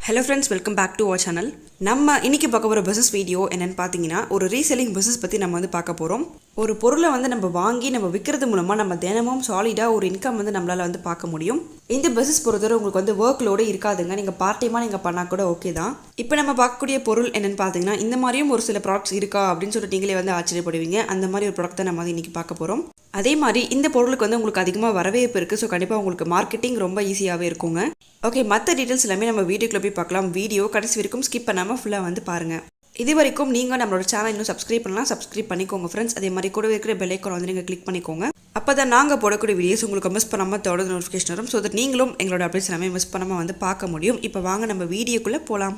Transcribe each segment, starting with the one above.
Hello friends, welcome back to our channel. நம்ம இன்னைக்கு பார்க்க போற business வீடியோ என்னன்னு பாத்தீங்கன்னா ஒரு ரீசெல்லிங் business பத்தி நம்ம பார்க்க போறோம். ஒரு பொருளை நம்ம வாங்கி நம்ம விக்கிறது மூலமா நம்ம தினமும் சாலிடா ஒரு இன்கம் நம்மளால பார்க்க முடியும். இந்த business பொறுத்தவரை உங்களுக்கு work load இருக்காதுங்க. நீங்க பார்ட் டைமா நீங்க பண்ணா கூட ஓகே தான். இப்போ நம்ம பார்க்கக்கூடிய பொருள் என்னன்னு பாத்தீங்கன்னா இந்த மாதிரியும் ஒரு சில ப்ராடக்ட்ஸ் இருக்கா அப்படினு சொல்லிட்டு நீங்களே ஆச்சரியப்படுவீங்க. அந்த மாதிரி ஒரு ப்ராடக்ட் தான் நம்ம இன்னைக்கு பார்க்க போறோம். அதே மாதிரி இந்த பொருளுக்கு உங்களுக்கு அதிகமா வரவேற்பு இருக்கு. சோ கண்டிப்பா உங்களுக்கு மார்க்கெட்டிங் ரொம்ப ஈஸியாவே இருக்குங்க. ஓகே, மற்ற டீடைல்ஸ் எல்லாமே நம்ம வீடியோக்குள்ள போய் பார்க்கலாம். வீடியோ கடைசி வரைக்கும் ஸ்கிப் பண்ணாம ஃபுல்லா பாருங்க. இது வரைக்கும் நீங்க நம்மளோட சேனல் இன்னும் சப்ஸ்கிரைப் பண்ணலாம், சப்ஸ்கிரைப் பண்ணிக்கோங்க ஃப்ரெண்ட்ஸ். அதே மாதிரி கூட இருக்கிற பெல் ஐகான் நீங்க கிளிக் பண்ணிக்கோங்க. அப்பதான் நாங்க போடக்கூடிய வீடியோஸ் உங்களுக்கு மிஸ் பண்ணாம தொடர்ந்து நோட்டிஃபிகேஷன் வரும். சோ தட் நீங்களும் எங்களோட அப்டேட்ஸ் எல்லாமே மிஸ் பண்ணாம பார்க்க முடியும். இப்போ வாங்க நம்ம வீடியோக்குள்ள போலாம்.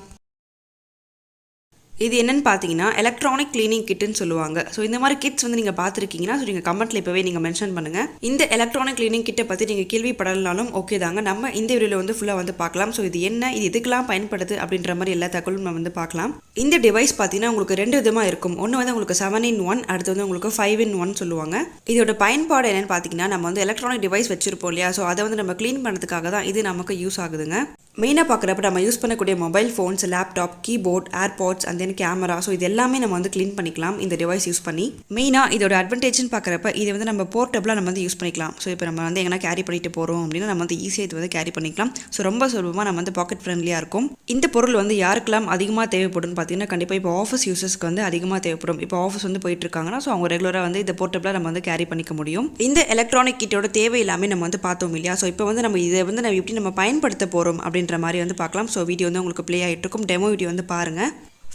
இது என்னன்னு பாத்தீங்கன்னா எலக்ட்ரானிக் கிளீனிங் கிட்னு சொல்லுவாங்க. சோ இந்த மாதிரி கிட்ஸ் நீங்க பாத்துருக்கீங்கன்னா சோ நீங்க கமெண்ட்ல இப்பவே நீங்க மென்ஷன் பண்ணுங்க. இந்த எலக்ட்ரானிக் கிளீனிங் கிட்ட பத்தி நீங்க கேள்விப்படலனாலும் ஓகே தாங்க. நம்ம இந்த வீடியோல ஃபுல்லா பார்க்கலாம். சோ இது என்ன, இது எதுக்கெல்லாம் பயன்படுது அப்படின்ற மாதிரி எல்லா தகவலும் நம்ம பார்க்கலாம். இந்த டிவைஸ் பாத்தீங்கன்னா உங்களுக்கு ரெண்டு விதமா இருக்கும். ஒன்னு உங்களுக்கு 7-in-1, அடுத்து உங்களுக்கு 5-in-1 சொல்லுவாங்க. இதோட பயன்பாடு என்னன்னு பாத்தீங்கன்னா நம்ம எலக்ட்ரானிக் டிவைஸ் வச்சிருப்போம் இல்லையா, சோ அதை நம்ம க்ளீன் பண்ணதுக்காக தான் இது நமக்கு யூஸ் ஆகுதுங்க. மெயினா பாக்குறப்ப நம்ம யூஸ் பண்ணக்கூடிய mobile phones, laptop, keyboard, AirPods and then camera, so இது எல்லாமே நம்ம க்ளீன் பண்ணிக்கலாம் இந்த டிவைஸ் யூஸ் பண்ணி. மெயினா இதோட அட்வான்டேஜ்னு பாக்குறப்ப இது நம்ம போர்ட்டபிளா நம்ம யூஸ் பண்ணிக்கலாம். ஸோ இப்போ நம்ம எங்கன்னா கேரி பண்ணிட்டு போறோம் அப்படின்னா நம்ம ஈஸியாக இது கேரி பண்ணிக்கலாம். ஸோ ரொம்ப சுலபமா நம்ம பாக்கெட் ஃப்ரெண்ட்லியா இருக்கும். இந்த பொருள் யாருக்கெல்லாம் அதிகமாக தேவைப்படும் பார்த்தீங்கன்னா கண்டிப்பாக இப்போ ஆஃபீஸ் யூசர்ஸ்க்கு அதிகமாக தேவைப்படும். இப்போ ஆஃபீஸ் போயிட்டு இருக்காங்கன்னா ஸோ அவங்க ரெகுலராக இந்த போர்ட்டபிளா நம்ம கேரி பண்ணிக்க முடியும். இந்த எலக்ட்ரானிக் கிட்டோட தேவை எல்லாமே நம்ம பார்த்தோம் இல்லையா. ஸோ இப்போ நம்ம இதை நம்ம எப்படி நம்ம பயன்படுத்த போறோம் அப்படின்ற மாதிரி பார்க்கலாம். ஸோ வீடியோ உங்களுக்கு ப்ளே ஆகிட்டு இருக்கும். டெமோ வீடியோ பாருங்க.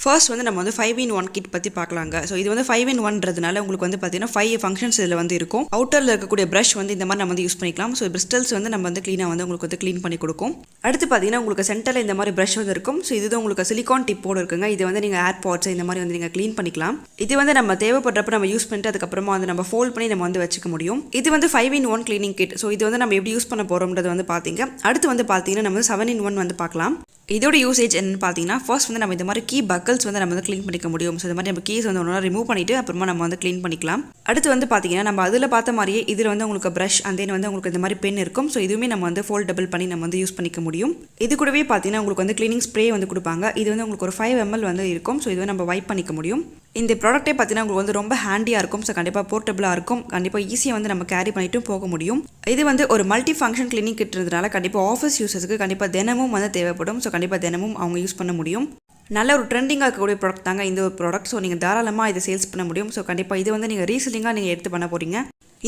ஃபர்ஸ்ட் நம்ம 5-in-1 கிட் பற்றி பார்க்கலாங்க. ஸோ இது 5-in-1ன்றதுனால உங்களுக்கு பார்த்தீங்கன்னா 5 ஃபங்க்ஷன்ஸ் இதில் இருக்கும். அவுட்டரில் இருக்கக்கூடிய ப்ரஷ் இந்த மாதிரி நம்ம யூஸ் பண்ணிக்கலாம். ஸோ பிரிஸ்டல்ஸ் நம்ம க்ளீனாக உங்களுக்கு க்ளீன் பண்ணி கொடுக்கும். அடுத்து பார்த்தீங்கன்னா உங்களுக்கு சென்டரில் இந்த மாதிரி ப்ரஷ் இருக்கும். ஸோ இது உங்களுக்கு சிலிகான் டிப்போடு இருக்குங்க. இது நீங்கள் ஏர்பாட்ஸ் இந்த மாதிரி நீங்கள் க்ளீன் பண்ணிக்கலாம். இது நம்ம தேவைப்படுறப்ப நம்ம யூஸ் பண்ணிட்டு அதுக்கப்புறமா நம்ம ஃபோல்ட் பண்ணி நம்ம வச்சுக்க முடியும். இது 5-in-1 கிளீனிங் கிட். ஸோ இது நம்ம எப்படி யூஸ் பண்ண போகிறோம்ன்றது பார்த்தீங்க. அடுத்து பார்த்தீங்கன்னா நம்ம 7-in-1 பார்க்கலாம். இதோட யூசேஜ் என்னன்னு பார்த்தீங்கன்னா ஃபர்ஸ்ட் நம்ம இந்த மாதிரி கீ பக்கல்ஸ் நம்ம க்ளீன் பண்ணிக்க முடியும். ஸோ இந்த மாதிரி நம்ம கீஸ் ஒன்றா ரிமூவ் பண்ணிட்டு அப்புறமா நம்ம க்ளீன் பண்ணிக்கலாம். அடுத்து பார்த்தீங்கன்னா நம்ம அதில் பார்த்த மாதிரியே இதில் உங்களுக்கு ப்ரஷ் அண்ட் தென் உங்களுக்கு இந்த மாதிரி பென் இருக்கும். ஸோ இதுவுமே நம்ம ஃபோல்டபிள் பண்ணி நம்ம யூஸ் பண்ணிக்க முடியும். இது கூடவே பார்த்தீங்கன்னா உங்களுக்கு க்ளீனிங் ஸ்ப்ரே கொடுப்பாங்க. இது உங்களுக்கு ஒரு 5 ml இருக்கும். ஸோ இது நம்ம வைப் பண்ணிக்க முடியும். இந்த ப்ராடக்ட்டே பார்த்தீங்கன்னா உங்களுக்கு ரொம்ப ஹேண்டியாக இருக்கும். ஸோ கண்டிப்பாக போர்ட்டபிளாக இருக்கும். கண்டிப்பாக ஈஸியாக நம்ம கேரி பண்ணிட்டும் போக முடியும். இது ஒரு மல்டி ஃபங்க்ஷன் கிளீனிங் கிட்றதுனால கண்டிப்பாக ஆஃபீஸ் யூசர்ஸ்க்கு கண்டிப்பாக தினமும் தேவைப்படும். ஸோ கண்டிப்பாக தினமும் அவங்க யூஸ் பண்ண முடியும். நல்ல ஒரு ட்ரெண்டிங்காக இருக்கக்கூடிய ப்ராடக்ட் தாங்க இந்த ஒரு ப்ராடக்ட். ஸோ நீங்கள் தாராளமாக இதை சேல்ஸ் பண்ண முடியும். ஸோ கண்டிப்பாக இது நீங்கள் ரீசெல்லிங்காக நீங்கள் எடுத்து பண்ண போகிறீங்க.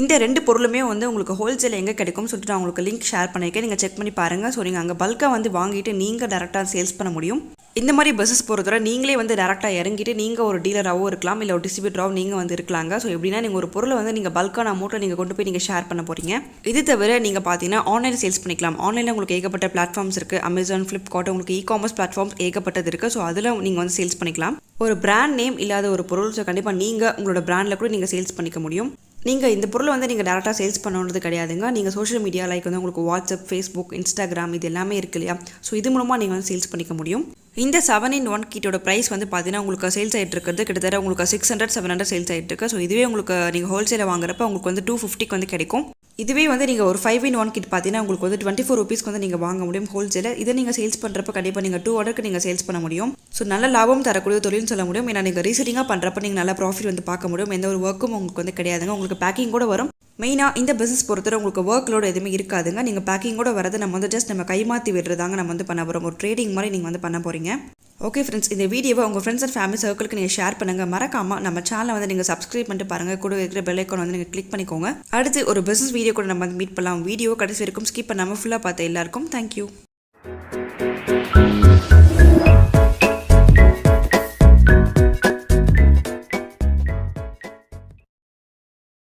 இந்த ரெண்டு பொருளுமே உங்களுக்கு ஹோல்சேல் எங்கே கிடைக்கும்னு சொல்லிட்டு நான் உங்களுக்கு லிங்க் ஷேர் பண்ணியிருக்கேன். நீங்கள் செக் பண்ணி பாருங்கள். ஸோ நீங்கள் அங்கே பல்காக வாங்கிட்டு நீங்கள் டேரெக்டாக சேல்ஸ் பண்ண முடியும். இந்த மாதிரி பிஸ்னஸ் பொறுத்தவரை நீங்களே டேரெக்டாக இறங்கிட்டு நீங்கள் ஒரு டீலராகவும் இருக்கலாம், இல்லை ஒரு டிஸ்ட்ரிபியூட்டராகவும் நீங்கள் இருக்கலாங்க. ஸோ எப்படின்னா நீங்கள் ஒரு பொருளை நீங்கள் பல்கான அமௌண்ட்டை நீங்கள் கொண்டு போய் நீங்கள் ஷேர் பண்ண போகிறீங்க. இது தவிர நீங்கள் பார்த்தீங்கன்னா ஆன்லைன் சேல்ஸ் பண்ணிக்கலாம். ஆன்லைனில் உங்களுக்கு ஏகப்பட்ட பிளாட்ஃபார்ம்ஸ் இருக்குது. அமேசான், ஃப்ளிப்கார்ட், உங்களுக்கு இ-காமர்ஸ் பிளாட்ஃபார்ம்ஸ் ஏகப்பட்டது இருக்குது. ஸோ அதில் நீங்கள் சேல்ஸ் பண்ணிக்கலாம். ஒரு பிராண்ட் நேம் இல்லாத ஒரு பொருள். ஸோ கண்டிப்பாக நீங்கள் உங்களோட பிராண்டில் கூட நீங்கள் சேல்ஸ் பண்ணிக்க முடியும். நீங்கள் இந்த பொருளை நீங்கள் டேரெக்டாக சேல்ஸ் பண்ணணுன்றது கிடையாதுங்க. நீங்கள் சோஷியல் மீடியா லைக் உங்களுக்கு வாட்ஸ்அப், ஃபேஸ்புக், இன்ஸ்டாகிராம் இது எல்லாமே இருக்கு இல்லையா. ஸோ இது மூலமாக நீங்கள் சேல்ஸ் பண்ணிக்க முடியும். இந்த 7-in-1 கிட்டோட ப்ரைஸ் பார்த்தீங்கன்னா உங்களுக்கு சேல்ஸ் ஆகிட்டு இருக்கிறது கிட்டத்தட்ட உங்களுக்கு 600-700 சேல்ஸ் ஆகிட்டு இருக்கு. ஸோ இதுவே உங்களுக்கு நீங்கள் ஹோல்சேலில் வாங்குறப்ப உங்களுக்கு 250 கிடைக்கும். இதுவே நீங்கள் ஒரு 5-in-1 கிட் பார்த்தீங்கன்னா உங்களுக்கு 24 ரூபீஸ்க்கு நீங்கள் வாங்க முடியும் ஹோல்சேலில். இதை நீங்கள் சேல்ஸ் பண்ணுறப்ப கண்டிப்பாக நீங்கள் 2 ஆர்டருக்கு நீங்கள் சேல்ஸ் பண்ண முடியும். ஸோ நல்ல லாபம் தரக்கூடிய தொழில்னு சொல்ல முடியும். ஏன்னா நீங்கள் ரீசெல்லிங்காக பண்ணுறப்ப நீங்கள் நல்ல ப்ராஃபிட் பார்க்க முடியும். எந்த ஒரு ஒர்க்கும் உங்களுக்கு கிடையாதுங்க. உங்களுக்கு பேக்கிங் கூட வரும். மெயினாக இந்த பிஸ்னஸ் பொறுத்தவரை உங்களுக்கு ஒர்க் லோடு எதுவுமே இருக்காதுங்க. நீங்கள் பேக்கிங் கூட வரது நம்ம ஜஸ்ட் நம்ம கைமாற்றி விடுறதாங்க நம்ம பண்ண போகிறோம். ஒரு ட்ரேடிங் மாதிரி நீங்கள் பண்ண போகிறீங்க. ஓகே ஃப்ரெண்ட்ஸ், இந்த வீடியோவை உங்கள் ஃப்ரெண்ட்ஸ் அண்ட் ஃபேமிலி சர்க்கிளுக்கு நீங்கள் ஷேர் பண்ணுங்கள். மறக்காமல் நம்ம சேனலை நீங்கள் சப்ஸ்கிரைப் பண்ணிட்டு பாருங்கள். கூட இருக்கிற பெல் ஐக்கான் நீங்கள் கிளிக் பண்ணிக்கோங்க. அடுத்து ஒரு பிஸ்னஸ் வீடியோ கூட நம்ம மீட் பண்ணலாம். வீடியோ கடைசி வரைக்கும் ஸ்கிப் பண்ணாமல் ஃபுல்லாக பார்த்த எல்லாருக்கும் தேங்க்யூ.